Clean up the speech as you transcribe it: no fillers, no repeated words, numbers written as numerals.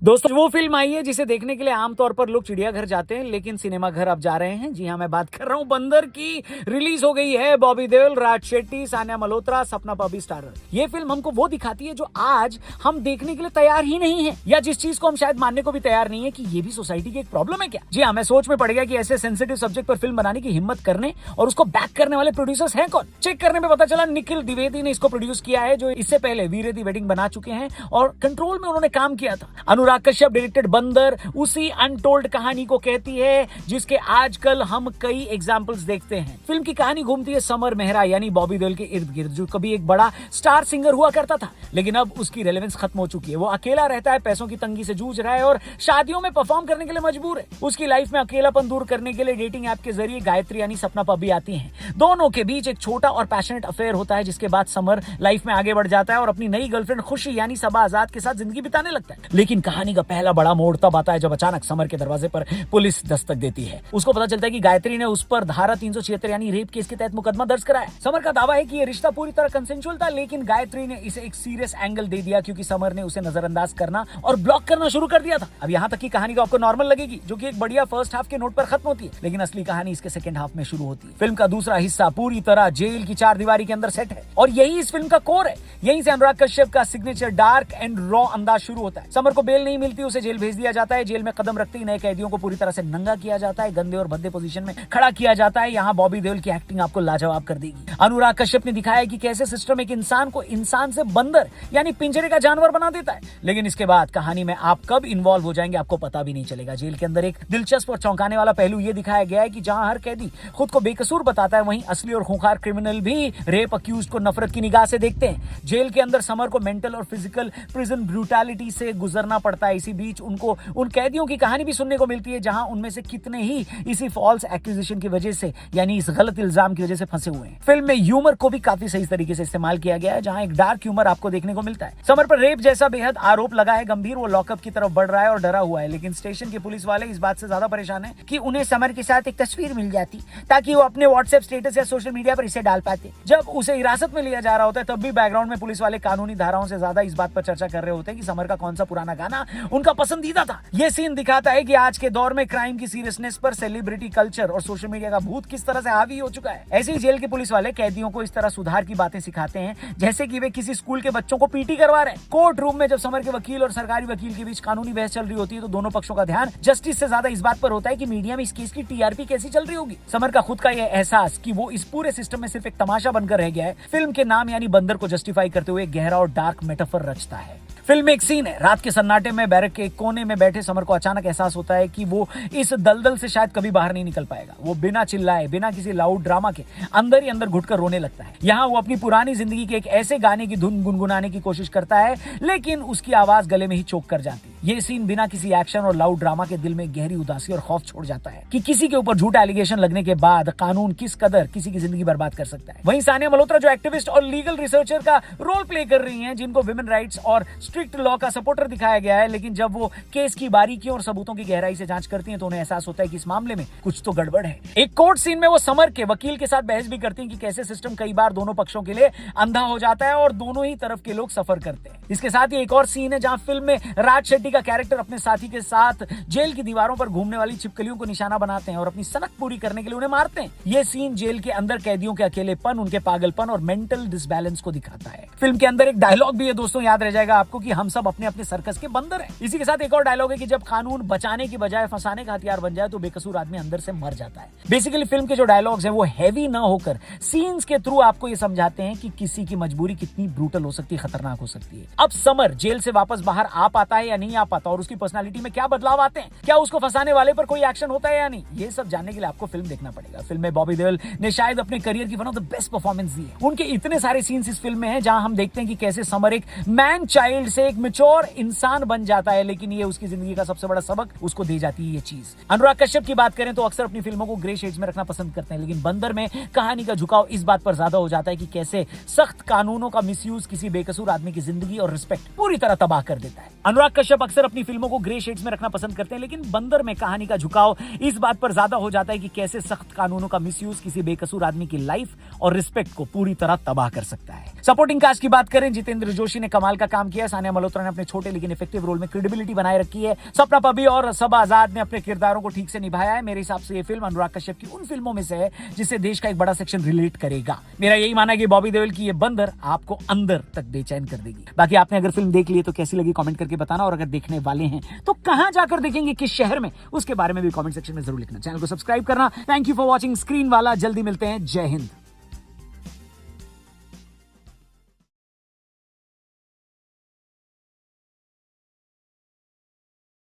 दोस्तों वो फिल्म आई है जिसे देखने के लिए आमतौर पर लोग चिड़ियाघर जाते हैं, लेकिन सिनेमा घर अब जा रहे हैं। जी हाँ, मैं बात कर रहा हूँ बंदर की। रिलीज हो गई है। बॉबी देओल, राज शेट्टी, सानिया मल्होत्रा, सपना पबी स्टारर। ये फिल्म हमको वो दिखाती है जो आज हम देखने के लिए तैयार ही नहीं है, या जिस चीज को हम शायद मानने को भी तैयार नहीं है कि ये भी सोसाइटी की एक प्रॉब्लम है क्या। जी हाँ, मैं सोच में पड़ गया कि ऐसे सेंसिटिव सब्जेक्ट पर फिल्म बनाने की हिम्मत करने और उसको बैक करने वाले प्रोड्यूसर्स हैं कौन। चेक करने में पता चला निखिल द्विवेदी ने इसको प्रोड्यूस किया है, जो इससे पहले वीरे दी वेडिंग बना चुके हैं और कंट्रोल में उन्होंने काम किया था। अनुराग कश्यप डायरेक्टेड बंदर उसी अनटोल्ड कहानी को कहती है जिसके आजकल हम कई एग्जांपल्स देखते हैं। फिल्म की कहानी घूमती है समर मेहरा यानी बॉबी देओल के इर्द गिर्द, जो कभी एक बड़ा स्टार सिंगर हुआ करता था, लेकिन अब उसकी रेलेवेंस खत्म हो चुकी है। वो अकेला रहता है, पैसों की तंगी से जूझ रहा है और शादियों में परफॉर्म करने के लिए मजबूर है। उसकी लाइफ में अकेलापन दूर करने के लिए डेटिंग ऐप के जरिए गायत्री यानी सपना पबी आती है। दोनों के बीच एक छोटा और पैशनेट अफेयर होता है, जिसके बाद समर लाइफ में आगे बढ़ जाता है और अपनी नई गर्लफ्रेंड खुशी यानी सबा आजाद के साथ जिंदगी बिताने लगता है। लेकिन कहानी का पहला बड़ा मोड़ तब आता है जब अचानक समर के दरवाजे पर पुलिस दस्तक देती है। उसको पता चलता है कि गायत्री ने उस पर धारा 376 यानी रेप केस के तहत मुकदमा दर्ज कराया। समर का दावा है कि ये रिश्ता पूरी तरह कंसेंशुअल था, लेकिन गायत्री ने इसे एक सीरियस एंगल दे दिया क्योंकि समर ने उसे नजरअंदाज करना और ब्लॉक करना शुरू कर दिया था। अब यहाँ तक की कहानी को आपको नॉर्मल लगेगी, जो कि एक बढ़िया फर्स्ट हाफ के नोट पर खत्म होती है, लेकिन असली कहानी इसके सेकंड हाफ में शुरू होती है। फिल्म का दूसरा हिस्सा पूरी तरह जेल की चार दीवारी के अंदर सेट है और यही इस फिल्म का कोर है। यहीं से अनुराग कश्यप का सिग्नेचर डार्क एंड रॉ अंदाज शुरू होता है। समर को बेल नहीं मिलती, उसे जेल भेज दिया जाता है। जेल में कदम रखते ही नए कैदियों को पूरी तरह से नंगा किया जाता है, गंदे और भद्दे पोजीशन में खड़ा किया जाता है। यहाँ बॉबी देओल की एक्टिंग आपको लाजवाब कर देगी। अनुराग कश्यप ने दिखाया कि कैसे सिस्टम एक इंसान को इंसान से बंदर यानी पिंजरे का जानवर बना देता है, लेकिन इसके बाद कहानी में आप कब इन्वॉल्व हो जाएंगे आपको पता भी नहीं चलेगा। जेल के अंदर एक दिलचस्प और चौंकाने वाला पहलू यह दिखाया गया है कि जहां हर कैदी खुद को बेकसूर बताता है, वहीं असली और खूंखार क्रिमिनल भी रेप अक्यूज को नफरत की निगाह से देखते हैं। जेल के अंदर समर को मेंटल और फिजिकल प्रिजन ब्रूटैलिटी से गुजरना पड़ता है। इसी बीच उनको उन कैदियों की कहानी भी सुनने को मिलती है जहां उनमें से कितने ही इसी फॉल्स एक्यूजेशन की वजह से यानी इस गलत इल्जाम की वजह से फंसे हुए हैं। फिल्म में ह्यूमर को भी काफी सही तरीके से इस्तेमाल किया गया है, जहां एक डार्क ह्यूमर आपको देखने को मिलता है। समर पर रेप जैसा बेहद आरोप लगा है गंभीर, वो लॉकअप की तरफ बढ़ रहा है और डरा हुआ है, लेकिन स्टेशन के पुलिस वाले इस बात से ज्यादा परेशान है कि उन्हें समर के साथ एक तस्वीर मिल जाती ताकि वो अपने व्हाट्सएप स्टेटस या सोशल मीडिया पर इसे डाल पाते। जब उसे हिरासत में लिया जा रहा होता है तब भी बैकग्राउंड में पुलिस वाले कानूनी धाराओं से ज्यादा इस बात पर चर्चा कर रहे होते हैं कि समर का कौन सा पुराना गाना उनका पसंदीदा था। यह सीन दिखाता है कि आज के दौर में क्राइम की सीरियसनेस पर सेलिब्रिटी कल्चर और सोशल मीडिया का भूत किस तरह से हावी हो चुका है। ऐसे ही जेल के पुलिस वाले कैदियों को इस तरह सुधार की बातें सिखाते हैं जैसे कि वे किसी स्कूल के बच्चों को पीटी करवा रहे हैं। कोर्ट रूम में जब समर के वकील और सरकारी वकील के बीच कानूनी बहस चल रही होती है तो दोनों पक्षों का ध्यान जस्टिस से ज्यादा इस बात पर होता है कि मीडिया में इस केस की टीआरपी कैसी चल रही होगी। समर का खुद का यह एहसास कि वो इस पूरे सिस्टम में सिर्फ एक तमाशा बनकर रह गया है, फिल्म के नाम यानी बंदर को जस्टिफाई करते हुए गहरा और डार्क मेटाफर रचता है। फिल्म में एक सीन है, रात के सन्नाटे में बैरक के कोने में बैठे समर को अचानक एहसास होता है कि वो इस दलदल से शायद कभी बाहर नहीं निकल पाएगा। वो बिना चिल्लाए, बिना किसी लाउड ड्रामा के अंदर ही अंदर घुटकर रोने लगता है। यहाँ वो अपनी पुरानी जिंदगी के एक ऐसे गाने की धुन गुनगुनाने की कोशिश करता है, लेकिन उसकी आवाज गले में ही चोक कर जाती है। ये सीन बिना किसी एक्शन और लाउड ड्रामा के दिल में गहरी उदासी और खौफ छोड़ जाता है कि किसी के ऊपर झूठा एलिगेशन लगने के बाद कानून किस कदर किसी की जिंदगी बर्बाद कर सकता है। वहीं सानिया मल्होत्रा जो एक्टिविस्ट और लीगल रिसर्चर का रोल प्ले कर रही हैं, जिनको विमेन राइट्स और स्ट्रिक्ट लॉ का सपोर्टर दिखाया गया है, लेकिन जब वो केस की बारीकियों और सबूतों की गहराई से जांच करती हैं तो उन्हें एहसास होता है कि इस मामले में कुछ तो गड़बड़ है। एक कोर्ट सीन में वो समर के वकील के साथ बहस भी करती हैं कि कैसे सिस्टम कई बार दोनों पक्षों के लिए अंधा हो जाता है और दोनों ही तरफ के लोग सफर करते हैं। इसके साथ ही एक और सीन है जहां फिल्म में राज शेट्टी का कैरेक्टर अपने साथी के साथ जेल की दीवारों पर घूमने वाली छिपकलियों को निशाना बनाते हैं और अपनी सनक पूरी करने के लिए उन्हें मारते हैं। यह सीन जेल के अंदर कैदियों के अकेलेपन, उनके पागलपन और मेंटल डिसबैलेंस को दिखाता है। फिल्म के अंदर एक डायलॉग भी है दोस्तों, याद रह जाएगा आपको कि हम सब अपने अपने सर्कस के बंदर हैं। इसी के साथ एक और डायलॉग है कि जब कानून बचाने की बजाय फंसाने का हथियार बन जाए तो बेकसूर आदमी अंदर से मर जाता है। बेसिकली फिल्म के जो डायलॉग्स हैं वो हैवी ना होकर सीन्स के थ्रू आपको ये समझाते हैं कि किसी की मजबूरी कितनी ब्रूटल हो सकती है, खतरनाक हो सकती है। अब समर जेल से वापस बाहर आ पाता है या नहीं आ पाता और उसकी पर्सनालिटी में क्या बदलाव आते हैं, क्या उसको फंसाने वाले पर कोई एक्शन होता है या नहीं, ये सब जानने के लिए आपको फिल्म देखना पड़ेगा। फिल्म में बॉबी देओल ने शायद अपने करियर की one of the best performance दी है। उनके इतने सारे सीन्स इस फिल्म में हैं जहां हम देखते हैं कि कैसे समर एक मैन चाइल्ड से एक मैच्योर इंसान बन जाता है, लेकिन ये उसकी जिंदगी का सबसे बड़ा सबक उसको दे जाती है ये चीज। अनुराग कश्यप की बात करें तो अक्सर अपनी फिल्मों को ग्रे शेड्स में रखना पसंद करते हैं, लेकिन बंदर में कहानी का झुकाव इस बात पर ज्यादा हो जाता है कि कैसे सख्त कानूनों का मिसयूज किसी बेकसूर आदमी की जिंदगी और रिस्पेक्ट पूरी तरह तबाह कर देता है। अनुराग कश्यप अक्सर अपनी फिल्मों को ग्रे शेड्स में रखना पसंद करते हैं, लेकिन बंदर में कहानी का झुकाव इस बात पर ज्यादा हो जाता है कि कैसे सख्त कानूनों का मिसयूज किसी बेकसूर आदमी की लाइफ और रिस्पेक्ट को पूरी तरह तबाह कर सकता है। सपोर्टिंग कास्ट की बात करें, जितेंद्र जोशी ने कमाल का काम किया, सानिया मल्होत्रा ने अपने छोटे लेकिन इफेक्टिव रोल में क्रेडिबिलिटी बनाए रखी है, सपना पबी और सबा आजाद ने अपने किरदारों को ठीक से निभाया है। मेरे हिसाब से ये फिल्म अनुराग कश्यप की उन फिल्मों में से है जिससे देश का एक बड़ा सेक्शन रिलेट करेगा। मेरा यही मानना है कि बॉबी देओल की ये बंदर आपको अंदर तक बेचैन कर देगी। बाकी आपने अगर फिल्म देख ली है तो कैसी लगी कमेंट करके बताना, और अगर देखने वाले हैं तो कहां जाकर देखेंगे, किस शहर में, उसके बारे में भी कमेंट सेक्शन में जरूर लिखना। चैनल को सब्सक्राइब करना। Thank you for watching screen वाला। जल्दी मिलते हैं। जय हिंद।